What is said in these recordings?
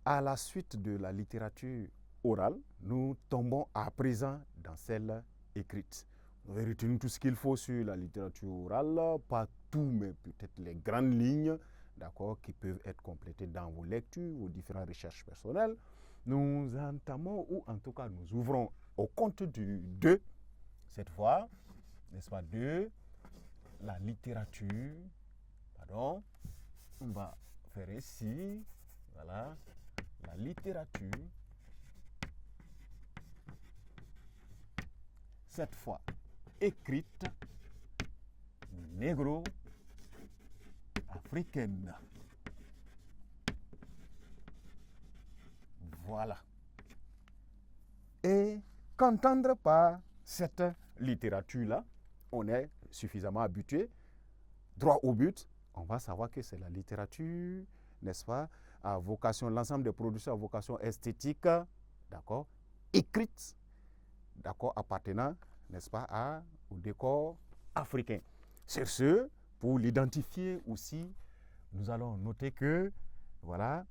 à la suite de la littérature orale, nous tombons à présent dans celle écrite. Vous avez retenu tout ce qu'il faut sur la littérature orale, pas tout, mais peut-être les grandes lignes, d'accord, qui peuvent être complétées dans vos lectures, vos différentes recherches personnelles. Nous entamons, ou en tout cas nous ouvrons au compte du 2, cette fois, n'est-ce pas, de la littérature, pardon, on va faire ici, voilà, la littérature, cette fois écrite, négro-africaine. Voilà. Et qu'entendre par cette littérature-là, on est suffisamment habitué, droit au but, on va savoir que c'est la littérature, n'est-ce pas, à vocation, l'ensemble des productions à vocation esthétique, d'accord, écrite, d'accord, appartenant, n'est-ce pas, au décor africain. Sur ce, pour l'identifier aussi, nous allons noter que, voilà,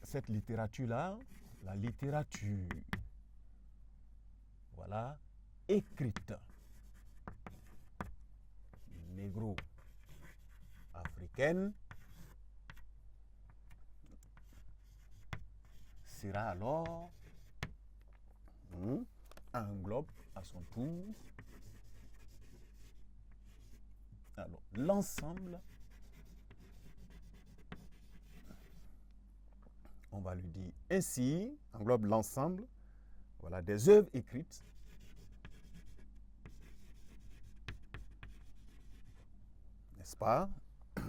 cette littérature-là, la littérature, voilà, écrite, négro-africaine, sera alors englobe à son tour alors l'ensemble, on va lui dire ainsi, englobe l'ensemble, voilà, des œuvres écrites n'est-ce pas,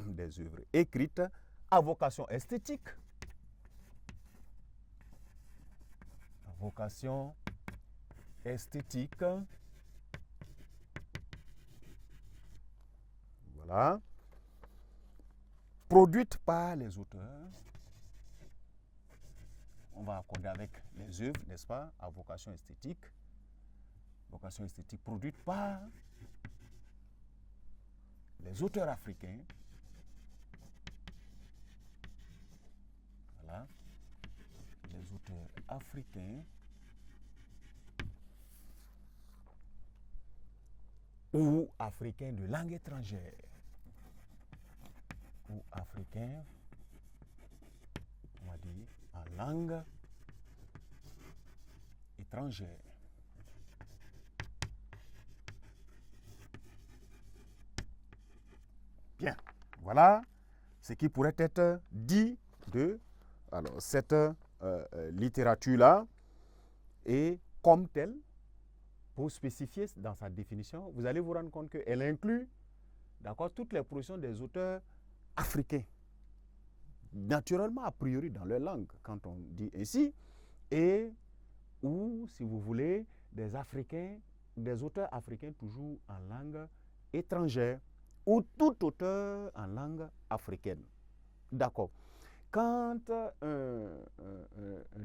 des œuvres écrites à vocation esthétique, à vocation esthétique, voilà, produites par les auteurs, on va accorder avec les œuvres, n'est-ce pas, à vocation esthétique produite par les auteurs africains, voilà, les auteurs africains ou africains de langue étrangère, ou africains, on va dire, en langue étrangère. Bien, voilà ce qui pourrait être dit de alors, cette littérature-là. Et comme telle, pour spécifier dans sa définition, vous allez vous rendre compte qu'elle inclut, d'accord, toutes les productions des auteurs africains, naturellement a priori dans leur langue, quand on dit ainsi, et ou, si vous voulez, des Africains, des auteurs africains toujours en langue étrangère, ou tout auteur en langue africaine. D'accord. Quand un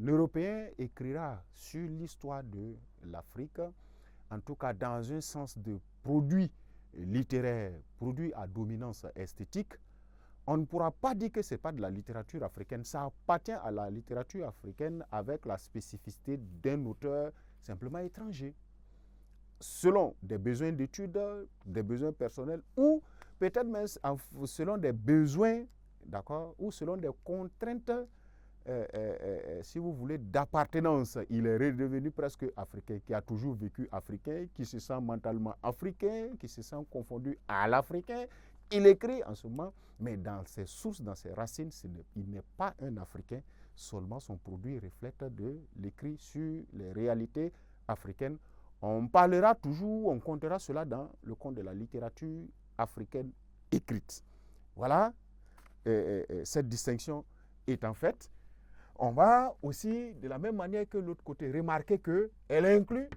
Européen écrira sur l'histoire de l'Afrique, en tout cas dans un sens de produit littéraire, produit à dominance esthétique, on ne pourra pas dire que ce n'est pas de la littérature africaine. Ça appartient à la littérature africaine avec la spécificité d'un auteur simplement étranger, selon des besoins d'études, des besoins personnels, ou peut-être même selon des besoins, d'accord, ou selon des contraintes, si vous voulez, d'appartenance. Il est redevenu presque africain, qui a toujours vécu africain, qui se sent mentalement africain, qui se sent confondu à l'africain. Il écrit en ce moment, mais dans ses sources, dans ses racines, il n'est pas un Africain, seulement son produit reflète de l'écrit sur les réalités africaines. On parlera toujours, on comptera cela dans le compte de la littérature africaine écrite. Voilà, cette distinction étant faite, on va aussi, de la même manière que l'autre côté, remarquer qu'elle inclut,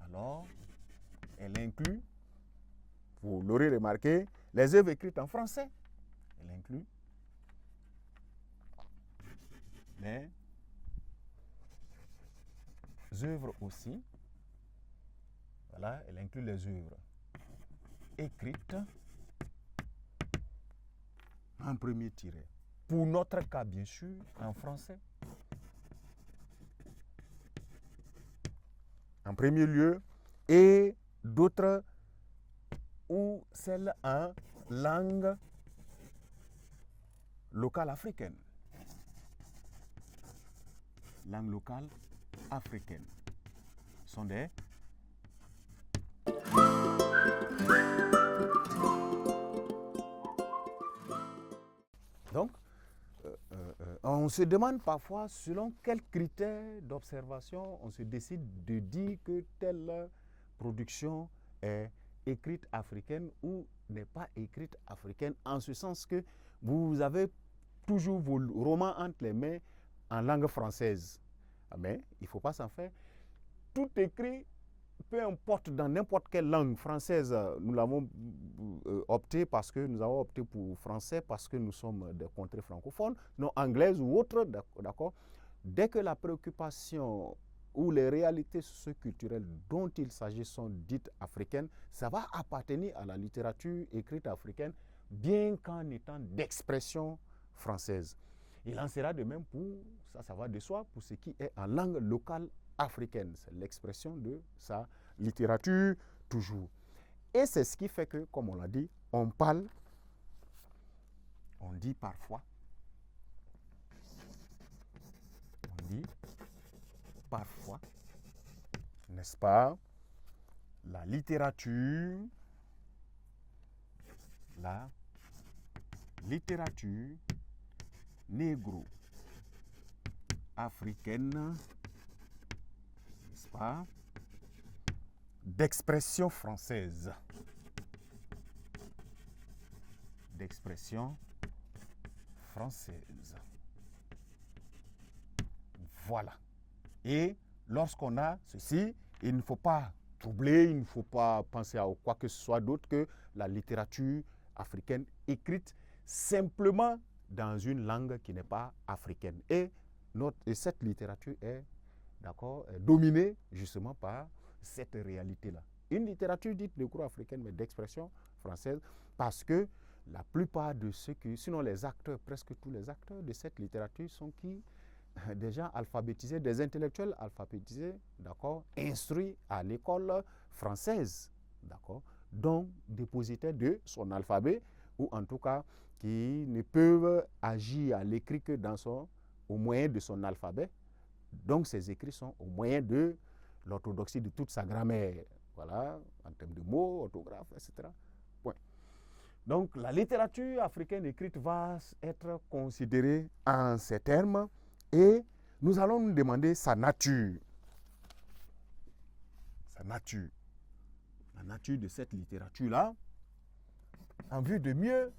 alors, elle inclut, vous l'aurez remarqué, les œuvres écrites en français. Elle inclut les œuvres aussi. Voilà, elle inclut les œuvres écrites en premier tiret. Pour notre cas, bien sûr, en français. En premier lieu, et d'autres ou celles en langue locale africaine. Langue locale africaine. Ce sont des donc, on se demande parfois selon quels critères d'observation on se décide de dire que telle production est écrite africaine ou n'est pas écrite africaine, en ce sens que vous avez toujours vos romans entre les mains en langue française. Mais il ne faut pas s'en faire. Tout écrit, peu importe dans n'importe quelle langue française, nous l'avons opté parce que nous avons opté pour français parce que nous sommes des contrées francophones, non anglaises ou autres, d'accord. Dès que la préoccupation ou les réalités socioculturelles dont il s'agit sont dites africaines, ça va appartenir à la littérature écrite africaine, bien qu'en étant d'expression française. Il en sera de même pour, ça va de soi, pour ce qui est en langue locale africaine. C'est l'expression de sa littérature, toujours. Et c'est ce qui fait que, comme on l'a dit, on parle, on dit parfois, n'est-ce pas, la littérature négro-africaine, n'est-ce pas, d'expression française. Voilà. Et lorsqu'on a ceci, il ne faut pas troubler, il ne faut pas penser à quoi que ce soit d'autre que la littérature africaine écrite simplement dans une langue qui n'est pas africaine. Et cette littérature est, dominée justement par cette réalité-là. Une littérature dite négro-africaine, mais d'expression française, parce que la plupart de ceux qui, sinon les acteurs, presque tous les acteurs de cette littérature sont qui? Des gens alphabétisés, des intellectuels alphabétisés, instruits à l'école française, donc dépositaires de son alphabet, ou en tout cas qui ne peuvent agir à l'écrit que au moyen de son alphabet. Donc ces écrits sont au moyen de l'orthodoxie de toute sa grammaire, voilà, en termes de mots, orthographe, etc. Point. Donc la littérature africaine écrite va être considérée en ces termes et nous allons nous demander sa nature. La nature de cette littérature-là, en vue de mieux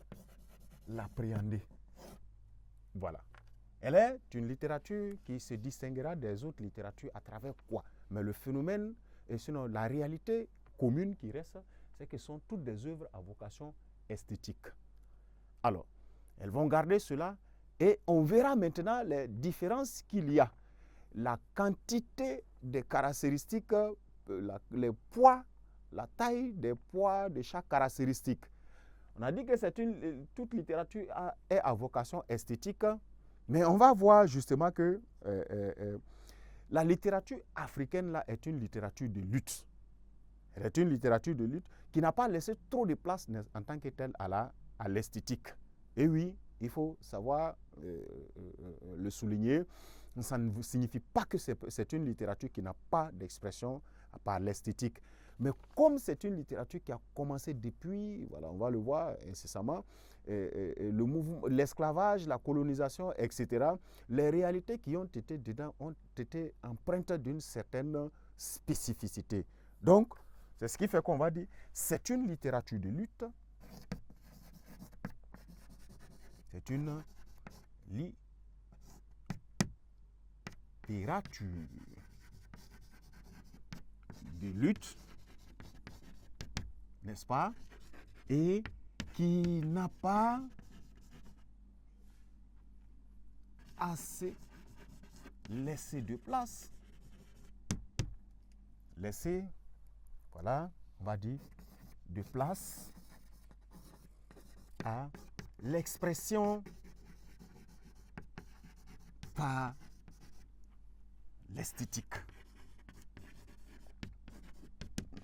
l'appréhender. Voilà. Elle est une littérature qui se distinguera des autres littératures à travers quoi? Mais le phénomène, et sinon la réalité commune qui reste, c'est que ce sont toutes des œuvres à vocation esthétique. Alors, elles vont garder cela et on verra maintenant les différences qu'il y a. La quantité des caractéristiques, les poids, la taille des poids de chaque caractéristique. On a dit que toute littérature est à vocation esthétique, mais on va voir justement que la littérature africaine là, est une littérature de lutte. Elle est une littérature de lutte qui n'a pas laissé trop de place en tant que telle à l'esthétique. Et oui, il faut savoir le souligner. Ça ne signifie pas que c'est une littérature qui n'a pas d'expression par l'esthétique. Mais comme c'est une littérature qui a commencé depuis, voilà, on va le voir incessamment, le mouvement, l'esclavage, la colonisation, etc., les réalités qui ont été dedans ont été empreintes d'une certaine spécificité. Donc, c'est ce qui fait qu'on va dire, c'est une littérature de lutte, c'est une littérature de lutte, n'est-ce pas, et qui n'a pas assez laissé de place, voilà, on va dire, de place à l'expression par l'esthétique.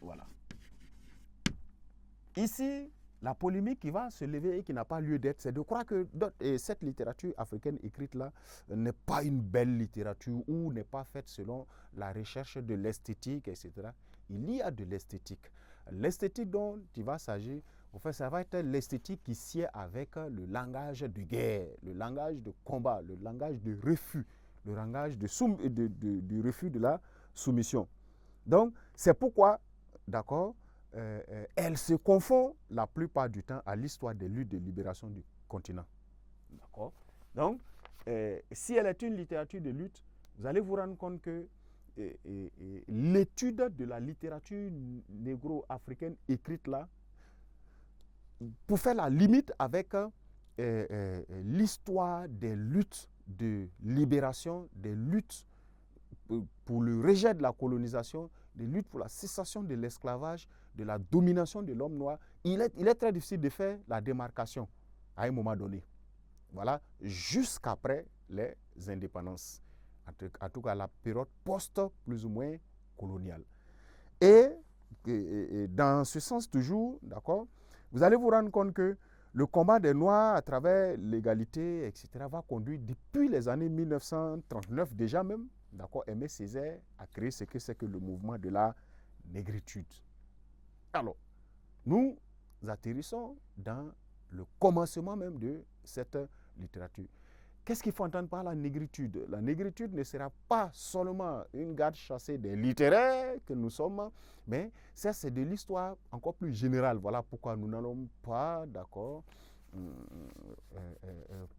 Voilà. Ici, la polémique qui va se lever et qui n'a pas lieu d'être, c'est de croire que cette littérature africaine écrite-là n'est pas une belle littérature ou n'est pas faite selon la recherche de l'esthétique, etc. Il y a de l'esthétique. L'esthétique dont il va s'agir, en fait, ça va être l'esthétique qui sied avec le langage de guerre, le langage de combat, le langage de refus, le langage du refus de la soumission. Donc, c'est pourquoi, d'accord, elle se confond la plupart du temps à l'histoire des luttes de libération du continent. D'accord. Donc, si elle est une littérature de lutte, vous allez vous rendre compte que l'étude de la littérature négro-africaine écrite là, pour faire la limite avec l'histoire des luttes de libération, des luttes pour le rejet de la colonisation, des luttes pour la cessation de l'esclavage, de la domination de l'homme noir, il est très difficile de faire la démarcation à un moment donné. Voilà, jusqu'après les indépendances. En tout cas, la période post plus ou moins coloniale. Et dans ce sens toujours, d'accord, vous allez vous rendre compte que le combat des Noirs à travers l'égalité, etc., va conduire depuis les années 1939 déjà même, d'accord, Aimé Césaire a créé ce que c'est que le mouvement de la négritude. Alors, nous atterrissons dans le commencement même de cette littérature. Qu'est-ce qu'il faut entendre par la négritude? La négritude ne sera pas seulement une garde chassée des littéraires que nous sommes, mais ça c'est de l'histoire encore plus générale. Voilà pourquoi nous n'allons pas, d'accord,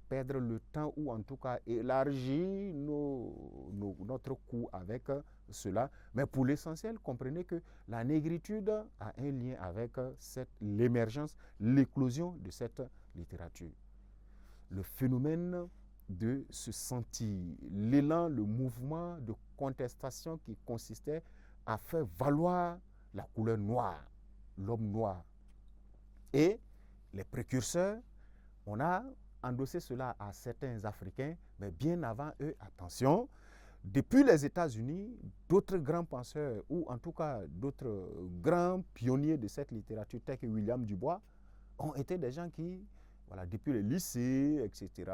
perdre le temps ou en tout cas élargir notre cours avec cela. Mais pour l'essentiel, comprenez que la négritude a un lien avec l'émergence, l'éclosion de cette littérature. Le phénomène de se sentir, l'élan, le mouvement de contestation qui consistait à faire valoir la couleur noire, l'homme noir. Et les précurseurs, on a endossé cela à certains Africains, mais bien avant eux, attention, depuis les États-Unis, d'autres grands penseurs, ou en tout cas d'autres grands pionniers de cette littérature, tels que William Dubois, ont été des gens qui, voilà, depuis les lycées, etc.,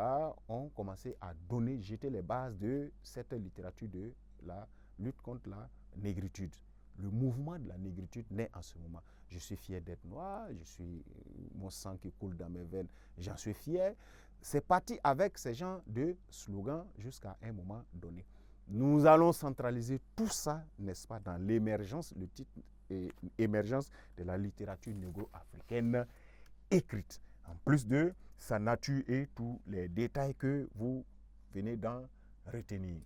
ont commencé à jeter les bases de cette littérature de la lutte contre la négritude. Le mouvement de la négritude naît en ce moment. Je suis fier d'être noir, mon sang qui coule dans mes veines, j'en suis fier. C'est parti avec ces genres de slogans jusqu'à un moment donné. Nous allons centraliser tout ça, n'est-ce pas, dans l'émergence, le titre est émergence de la littérature négro-africaine écrite, en plus de sa nature et tous les détails que vous venez d'en retenir.